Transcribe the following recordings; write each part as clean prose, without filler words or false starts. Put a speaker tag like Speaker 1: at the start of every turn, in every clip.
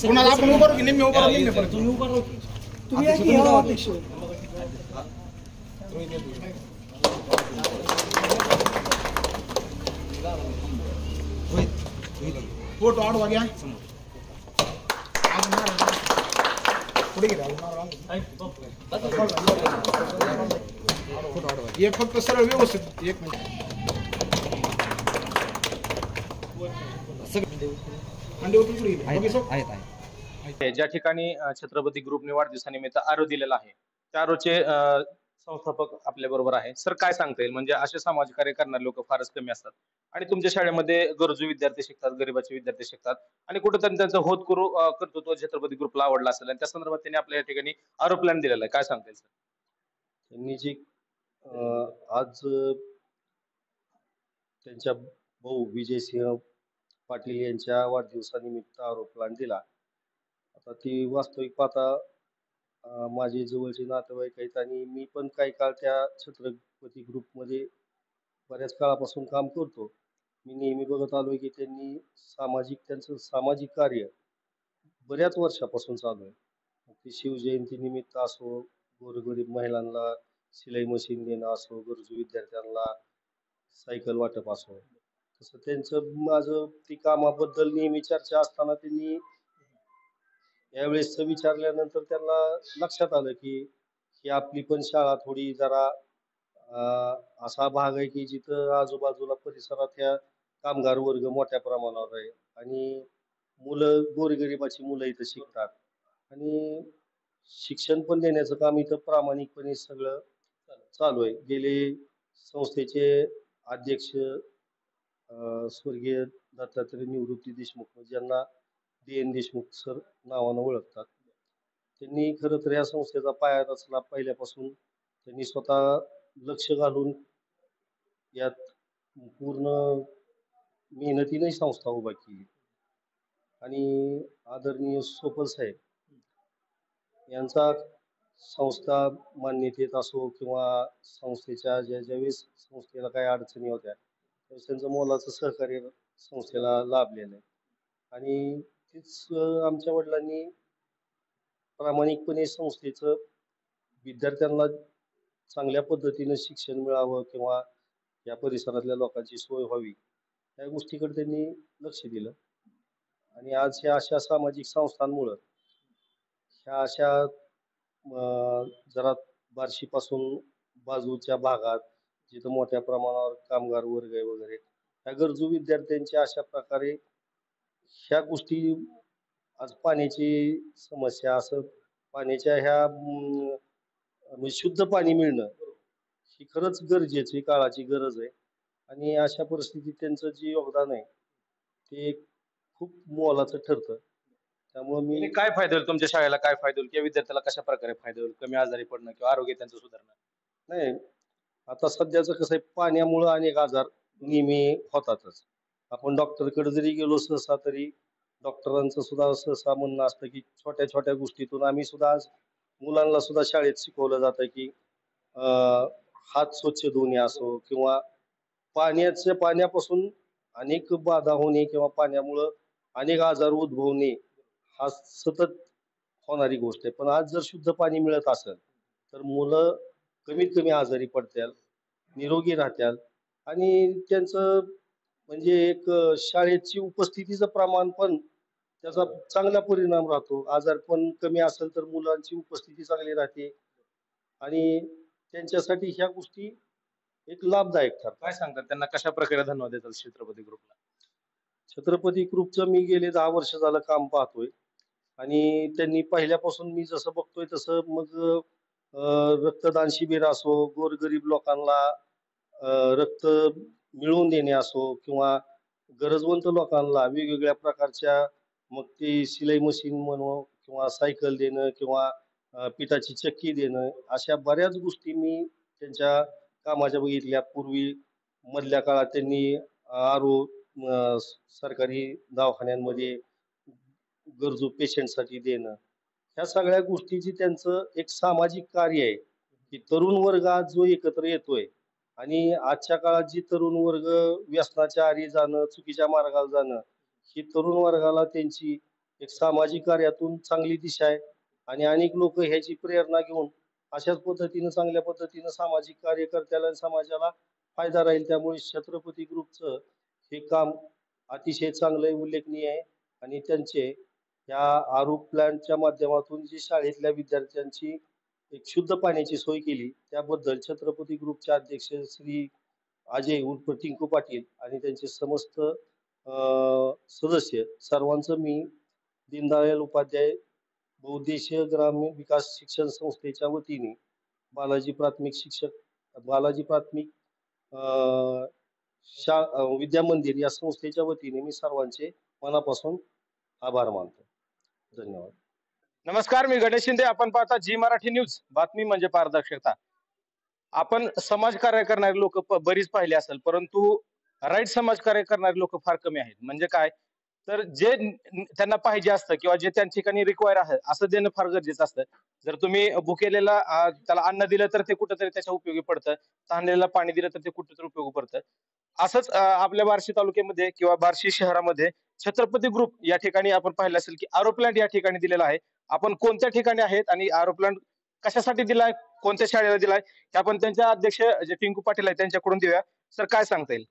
Speaker 1: कोणाला आपण उभं राहू की निम्मे उभं राहू निम्मे तुम्ही उभं राहू तुम्ही या की अध्यक्ष फोटो आडवा घ्या पुढे घ्या एक फक्त सरळ व्यवस्थित एक मिनिट
Speaker 2: ज्या ठिकाणी छत्रपती ग्रुपने वाढदिवसानिमित्त आरो दिलेला आहे त्या आरोचे संस्थापक आपल्या बरोबर आहे. सर काय सांगता येईल, म्हणजे असे समाज कार्य करणारे लोक फारच कमी असतात आणि तुमच्या शाळेमध्ये गरजू विद्यार्थी शिकतात, गरिबाचे विद्यार्थी शिकतात आणि कुठेतरी त्यांचा होत कर्तृत्व छत्रपती ग्रुपला आवडला असेल आणि त्या संदर्भात त्यांनी आपल्या या ठिकाणी आरो प्लॅन दिलेला आहे. काय सांगता येईल सर?
Speaker 3: त्यांनी जी आज त्यांच्या भाऊ विजयसिंह पाटील यांच्या वाढदिवसानिमित्त आरोप प्लॅन दिला. आता ती वास्तविक पाहता माझे जवळचे नातेवाईक आहेत आणि मी पण काही काळ त्या छत्रपती ग्रुपमध्ये बऱ्याच काळापासून काम करतो. मी नेहमी बघत आलोय की त्यांनी त्यांचं सामाजिक कार्य बऱ्याच वर्षापासून चालू आहे. ती शिवजयंती निमित्त असो, गोरगरीब महिलांना शिलाई मशीन देणं असो, गरजू विद्यार्थ्यांना सायकल वाटप असो, तसं त्यांचं माझं ती कामाबद्दल नेहमी चर्चा असताना त्यांनी यावेळेस विचारल्यानंतर त्यांना लक्षात आलं की ही आपली पण शाळा थोडी जरा असा भाग आहे की जिथं आजूबाजूला परिसरात ह्या कामगार वर्ग मोठ्या प्रमाणावर आहे आणि मुलं गोरगरिबाची मुलं इथं शिकतात आणि शिक्षण पण देण्याचं काम इथं प्रामाणिकपणे सगळं चालू आहे. गेले संस्थेचे अध्यक्ष स्वर्गीय दत्तात्रय निवृत्ती देशमुख ज्यांना DN देशमुख सर नावानं ओळखतात, त्यांनी खरं तर या संस्थेचा पाया रचला. पहिल्यापासून त्यांनी स्वतः लक्ष घालून यात पूर्ण मेहनतीने संस्था उभा केली आणि आदरणीय सोपल साहेब यांचा संस्था मान्यतेत असो किंवा संस्थेच्या ज्यावेळेस संस्थेला काही अडचणी होत्या त्यावेळेस त्यांचं मोलाचं सहकार्य संस्थेला लाभलेलं आहे आणि तीच आमच्या वडिलांनी प्रामाणिकपणे संस्थेचं विद्यार्थ्यांना चांगल्या पद्धतीने शिक्षण मिळावं किंवा या परिसरातल्या लोकांची सोय व्हावी या गोष्टीकडे त्यांनी लक्ष दिलं आणि आज ह्या अशा सामाजिक संस्थांमुळं ह्या अशा जरा बार्शीपासून बाजूच्या भागात जिथं मोठ्या प्रमाणावर कामगार वर्ग आहे वगैरे ह्या गरजू विद्यार्थ्यांच्या अशा प्रकारे ह्या गोष्टी आज पाण्याची समस्या असं पाण्याच्या ह्या म्हणजे शुद्ध पाणी मिळणं ही खरंच गरजेची काळाची गरज आहे आणि अशा परिस्थितीत त्यांचं जे योगदान आहे ते खूप मोलाचं ठरतं. त्यामुळे मी
Speaker 2: काय फायदा होईल तुमच्या शाळेला, काय फायदा होईल किंवा विद्यार्थ्याला कशा प्रकारे फायदा होईल, कमी आजारी पडणं किंवा आरोग्य त्यांचं सुधारणं?
Speaker 3: नाही, आता सध्याचं कसं आहे, पाण्यामुळे अनेक आजार नेहमी होतातच. आपण डॉक्टरकडे जरी गेलो सहसा तरी डॉक्टरांचं सुद्धा सहसा म्हणणं असतं की छोट्या छोट्या गोष्टीतून आम्ही सुद्धा आज मुलांना सुद्धा शाळेत शिकवलं जातं की हात स्वच्छ धुणे असो किंवा पाण्यापासून अनेक बाधा होणे किंवा पाण्यामुळं अनेक आजार उद्भवणे हा सतत होणारी गोष्ट आहे. पण आज जर शुद्ध पाणी मिळत असेल तर मुलं कमीत कमी आजारी पडतील, निरोगी राहतील आणि त्यांचं म्हणजे एक शाळेची उपस्थितीचं प्रमाण पण त्याचा चांगला परिणाम राहतो. आजारपण कमी असेल तर मुलांची उपस्थिती चांगली राहते आणि त्यांच्यासाठी ह्या गोष्टी एक लाभदायक ठरतात.
Speaker 2: काय सांगतात, त्यांना कशा प्रकारे धन्यवाद देतात छत्रपती ग्रुपला?
Speaker 3: छत्रपती ग्रुपचं मी गेले 10 वर्ष झालं काम पाहतोय आणि त्यांनी पहिल्यापासून मी जसं बघतोय तसं मग रक्तदान शिबिर असो, गोरगरीब लोकांना रक्त मिळवून देणे असो किंवा गरजवंत लोकांना वेगवेगळ्या प्रकारच्या मग ते शिलाई मशीन म्हणू किंवा सायकल देणं किंवा पिठाची चक्की देणं अशा बऱ्याच गोष्टी मी त्यांच्या कामाच्या बघितल्या. पूर्वी मधल्या काळात त्यांनी आरो सरकारी दवाखान्यांमध्ये गरजू पेशंटसाठी देणं, ह्या सगळ्या गोष्टीची त्यांचं एक सामाजिक कार्य आहे की तरुण वर्ग आज जो एकत्र येतोय आणि आजच्या काळात जी तरुण वर्ग व्यसनाच्या आहारी जाणं, चुकीच्या मार्गाला जाणं, ही तरुण वर्गाला त्यांची एक सामाजिक कार्यातून चांगली दिशा आहे आणि अनेक लोक ह्याची प्रेरणा घेऊन अशाच पद्धतीनं चांगल्या पद्धतीनं सामाजिक कार्य करत्याला आणि समाजाला फायदा राहील. त्यामुळे छत्रपती ग्रुपचं हे काम अतिशय चांगलं आहे, उल्लेखनीय आहे आणि त्यांचे या आरोग्य प्लॅनच्या माध्यमातून जी शाळेतल्या विद्यार्थ्यांची एक शुद्ध पाण्याची सोय केली त्याबद्दल छत्रपती ग्रुपचे अध्यक्ष श्री अजय उर्फ टिंकू पाटील आणि त्यांचे समस्त सदस्य सर्वांचं मी दीनदयाळ उपाध्याय बहुउद्देशीय ग्रामीण विकास शिक्षण संस्थेच्या वतीने बालाजी प्राथमिक विद्या मंदिर या संस्थेच्या वतीने मी सर्वांचे मनापासून आभार मानतो. धन्यवाद.
Speaker 2: नमस्कार, मी गणेश शिंदे. आपण पाहता जी मराठी न्यूज, बातमी म्हणजे पारदर्शकता. आपण समाजकार्य करणारे लोक बरीच पाहिले असेल, परंतु राईट समाजकार्य करणारे लोक फार कमी आहेत. म्हणजे काय, तर जे त्यांना पाहिजे असतं किंवा जे त्या ठिकाणी रिक्वायर आहे असं देणं फार गरजेचं असतं. जर तुम्ही भुकेलेला त्याला अन्न दिलं तर ते कुठंतरी त्याच्या उपयोगी पडतं, तहानलेला पाणी दिलं तर ते कुठंतरी उपयोगी पडतं. असंच आपल्या बार्शी तालुक्यामध्ये किंवा बार्शी शहरामध्ये छत्रपती ग्रुप या ठिकाणी आपण पाहिलं असेल की आरो प्लांट या ठिकाणी दिलेला आहे. आपण कोणत्या ठिकाणी आहेत आणि आरो प्लांट कशासाठी दिलाय, कोणत्या शाळेला दिलाय, हे आपण त्यांच्या अध्यक्ष जे टिंकू पाटील आहे त्यांच्याकडून देऊया. सर, काय सांगता येईल?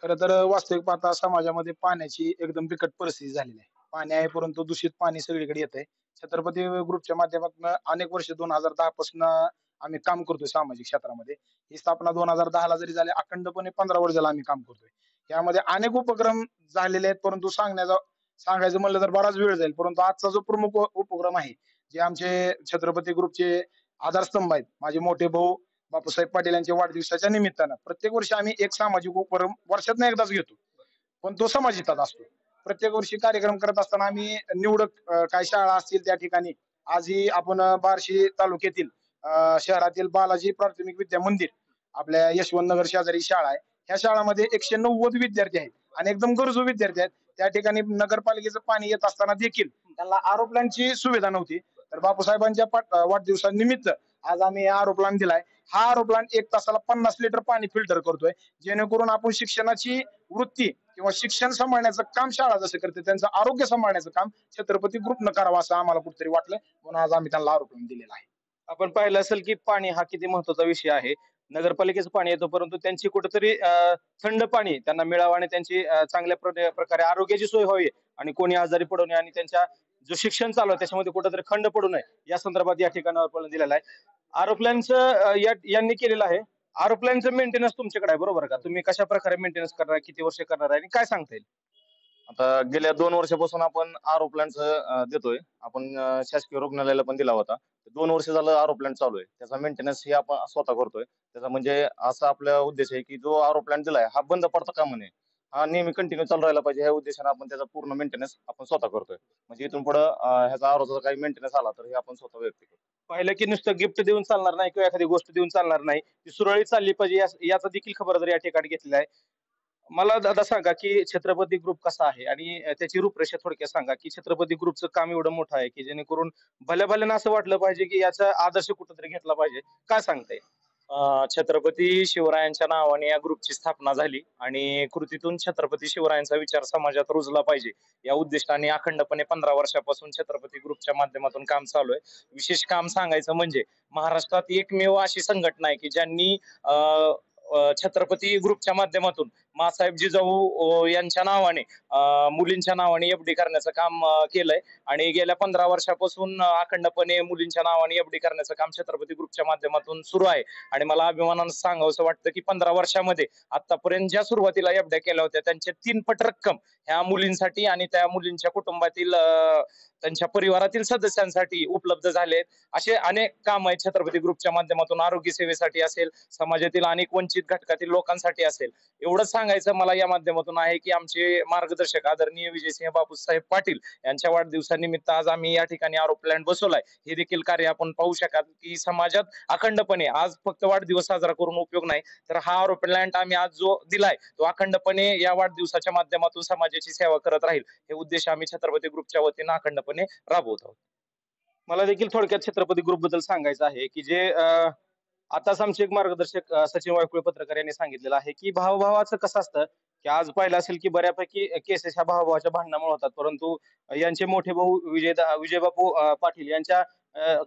Speaker 1: खरं तर वास्तविक पाहता समाजामध्ये पाण्याची एकदम बिकट परिस्थिती झालेली आहे. पाणी आहे परंतु दूषित पाणी सगळीकडे येत आहे. छत्रपती ग्रुपच्या माध्यमातून अनेक वर्ष 2010 पासून आम्ही काम करतोय सामाजिक क्षेत्रामध्ये. ही स्थापना 2010 ला जरी झाली, अखंडपणे 15 वर्ष झाला आम्ही काम करतोय. यामध्ये अनेक उपक्रम झालेले आहेत, परंतु सांगायचं म्हणलं तर बराच वेळ जाईल. परंतु आजचा जो प्रमुख उपक्रम आहे, जे आमचे छत्रपती ग्रुपचे आधारस्तंभ आहेत, माझे मोठे भाऊ बापूसाहेब पाटील यांच्या वाढदिवसाच्या निमित्तानं प्रत्येक वर्षी आम्ही एक सामाजिक उपक्रम वर्षातून एकदाच घेतो, पण तो समाजहिताचा असतो. प्रत्येक वर्षी कार्यक्रम करत असताना आम्ही निवडक काही शाळा असतील त्या ठिकाणी, आजही आपण बार्शी तालुक्यातील शहरातील बालाजी प्राथमिक विद्या मंदिर, आपल्या यशवंत नगर शेजारी शाळा आहे. ह्या शाळामध्ये 190 विद्यार्थी आहेत आणि एकदम गरजू विद्यार्थी आहेत. त्या ठिकाणी नगरपालिकेचं पाणी येत असताना देखील त्यांना आरो प्लांटची सुविधा नव्हती. तर बापूसाहेबांच्या वाढदिवसानिमित्त आज आम्ही आरो प्लांट दिलाय. हा आरो प्लांट 1 तासाला 50 लिटर पाणी फिल्टर करतोय, जेणेकरून आपण शिक्षणाची वृत्ती किंवा शिक्षण सांभाळण्याचं काम शाळा जसं करते, त्यांचं आरोग्य सांभाळण्याचं काम छत्रपती ग्रुपनं करावं असं आम्हाला कुठेतरी वाटलं, म्हणून आज आम्ही त्यांना आरो प्लांट दिलेला आहे.
Speaker 2: आपण पाहिलं असेल की पाणी हा किती महत्वाचा विषय आहे. नगरपालिकेचं पाणी येतं, परंतु त्यांची कुठेतरी थंड पाणी त्यांना मिळावं आणि त्यांची चांगल्या प्रकारे आरोग्याची सोय व्हावी आणि कोणी आजारी पडू नये आणि त्यांच्या जो शिक्षण चालू आहे त्याच्यामध्ये कुठेतरी खंड पडू नये या संदर्भात या ठिकाणावर पण दिलेला आहे. आरो प्लॅनचं यांनी केलेलं आहे. आरो प्लॅनचं मेंटेनन्स तुमच्याकडे आहे, बरोबर का? तुम्ही कशा प्रकारे मेंटेनन्स करणार, किती वर्ष करणार आहे आणि काय सांगता येईल?
Speaker 4: आता गेल्या 2 वर्षापासून आपण आरो प्लांटचं देतोय. आपण शासकीय रुग्णालयाला पण दिला होता. 2 वर्ष झालं आरो प्लांट चालू आहे. त्याचा मेंटेनन्स हे आपण स्वतः करतोय. त्याचा म्हणजे असा आपला उद्देश आहे की जो आरो प्लांट दिलाय हा बंद पडता कामा नये, हा नेहमी कंटिन्यू चालू राहिला पाहिजे. ह्या उद्देशाने आपण त्याचा पूर्ण मेंटेनन्स आपण स्वतः करतोय. म्हणजे इथून पुढे ह्याचा आरोचा काही मेंटेनन्स आला तर हे आपण स्वतः व्यक्त करतो.
Speaker 2: पाहिलं की नुसतं गिफ्ट देऊन चालणार नाही किंवा एखादी गोष्ट देऊन चालणार नाही, ती सुरळीत चालली पाहिजे याचा देखील खबरदारी या ठिकाणी घेतलेला आहे. मला दादा सांगा की छत्रपती ग्रुप कसा आहे आणि त्याची रूपरेषा थोडक्यात सांगा की छत्रपती ग्रुपचं काम एवढं मोठं आहे की जेणेकरून भल्या भल्यानं असं वाटलं पाहिजे की याचा आदर्श कुठेतरी घेतला पाहिजे. काय सांगताय?
Speaker 4: छत्रपती शिवरायांच्या नावाने या ग्रुपची स्थापना झाली आणि कृतीतून छत्रपती शिवरायांचा विचार समाजात रुजला पाहिजे या उद्दिष्टाने अखंडपणे 15 वर्षापासून छत्रपती ग्रुपच्या माध्यमातून काम चालू आहे. विशेष काम सांगायचं म्हणजे महाराष्ट्रात एकमेव अशी संघटना आहे की ज्यांनी छत्रपती ग्रुपच्या माध्यमातून मासाहेब जिजाऊ यांच्या नावाने मुलींच्या नावाने एफडी करण्याचं काम केलंय आणि गेल्या 15 वर्षापासून अखंडपणे मुलींच्या नावाने एफडी करण्याचं काम छत्रपती ग्रुपच्या माध्यमातून सुरू आहे. आणि मला अभिमानानं सांगावंसं वाटतं की 15 वर्षामध्ये आतापर्यंत ज्या सुरुवातीला एफड्या केल्या होत्या त्यांच्या 3 पट रक्कम ह्या मुलींसाठी आणि त्या मुलींच्या कुटुंबातील त्यांच्या परिवारातील सदस्यांसाठी उपलब्ध झालेत. असे अनेक काम आहेत छत्रपती ग्रुपच्या माध्यमातून. आरोग्य सेवेसाठी असेल, समाजातील अनेक वंचित घटकातील लोकांसाठी असेल. एवढंच सांगायचं मला या माध्यमातून आहे की आमचे मार्गदर्शक आदरणीय विजयसिंह बापूसाहेब पाटील यांच्या वाढदिवसानिमित्त आज आम्ही या ठिकाणी आरो प्लॅन्ट बसवलाय. हे देखील कार्य आपण पाहू शकाल की समाजात अखंडपणे आज फक्त वाढदिवस साजरा करून उपयोग नाही, तर हा आरो प्लॅन्ट आम्ही आज जो दिलाय तो अखंडपणे या वाढदिवसाच्या माध्यमातून समाजाची सेवा करत राहील. हे उद्देश आम्ही छत्रपती ग्रुपच्या वतीनं अखंडपणे राबवत आहोत.
Speaker 2: मला देखील थोडक्यात छत्रपती ग्रुप बद्दल सांगायचं आहे की जे आताच आमचे एक मार्गदर्शक सचिन वायकुळे पत्रकार यांनी सांगितलेलं आहे की भावभावाचं कसं असतं की आज पाहिलं असेल की बऱ्यापैकी केसेस ह्या भावभावाच्या भांडणामुळे होतात, परंतु यांचे मोठे भाऊ विजयबापू पाटील यांच्या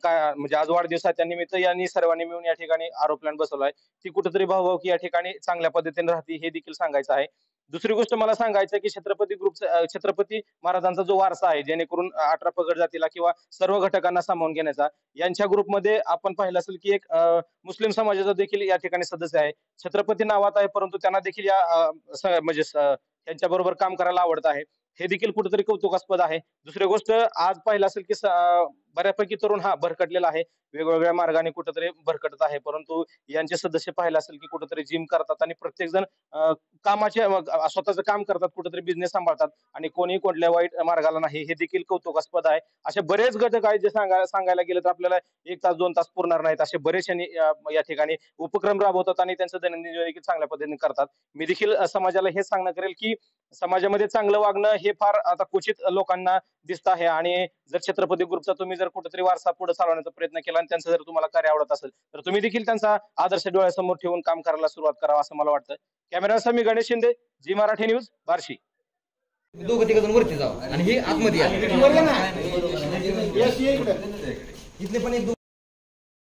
Speaker 2: काय म्हणजे आज वाढदिवसाच्या निमित्त यांनी सर्वांनी मिळून या ठिकाणी आरो प्लॅन्ट बसवलाय. ती कुठेतरी भावभावकी या ठिकाणी चांगल्या पद्धतीने राहते हे देखील सांगायचं आहे. दुसरी गोष्ट मला सांगायचं की छत्रपती ग्रुपचा छत्रपती महाराजांचा जो वारसा आहे, जेणेकरून 18 पगड जातीला किंवा सर्व घटकांना सामावून घेण्याचा, यांच्या ग्रुपमध्ये आपण पाहिलं असेल की एक मुस्लिम समाजाचा देखील या ठिकाणी सदस्य आहे. छत्रपती नावात आहे परंतु त्यांना देखील या म्हणजे त्यांच्या बरोबर काम करायला आवडत आहे. हे देखील कुठेतरी कौतुकास्पद आहे. दुसरी गोष्ट आज पाहिलं असेल की बऱ्यापैकी तरुण हा भरकटलेला आहे, वेगवेगळ्या मार्गाने कुठेतरी भरकटत आहे, परंतु यांचे सदस्य पाहिलं असेल की कुठेतरी जिम करतात आणि प्रत्येक जण कामाचे स्वतःचं काम करतात, कुठेतरी बिझनेस सांभाळतात आणि कोणी कोणत्या वाईट मार्गाला नाही. हे देखील कौतुकास्पद आहे. असे बरेच घटक आहेत जे सांगायला गेलं तर आपल्याला 1 तास 2 तास पुरणार नाहीत. असे बरेच यांनी या ठिकाणी उपक्रम राबवतात आणि त्यांचं दैनंदिन जीवन देखील चांगल्या पद्धतीने करतात. मी देखील समाजाला हे सांगणं करेल की समाजामध्ये चांगलं वागणं हे फार आता क्वचित लोकांना दिसत आहे आणि जर छत्रपती ग्रुपचा तुम्ही जर कुठेतरी वारसा पुढे चालवण्याचा प्रयत्न केला आणि त्यांचं जर तुम्हाला कार्य आवडत असेल तर तुम्ही देखील त्यांचा आदर्श डोळ्यासमोर ठेवून काम करायला सुरुवात करावं असं मला वाटतं. कॅमेरा समी गणेश शिंदे, जी मराठी न्यूज, बार्शी.
Speaker 5: दोघं तिघ जण वरती जाऊ आणि हे आतमध्ये इथले पण एक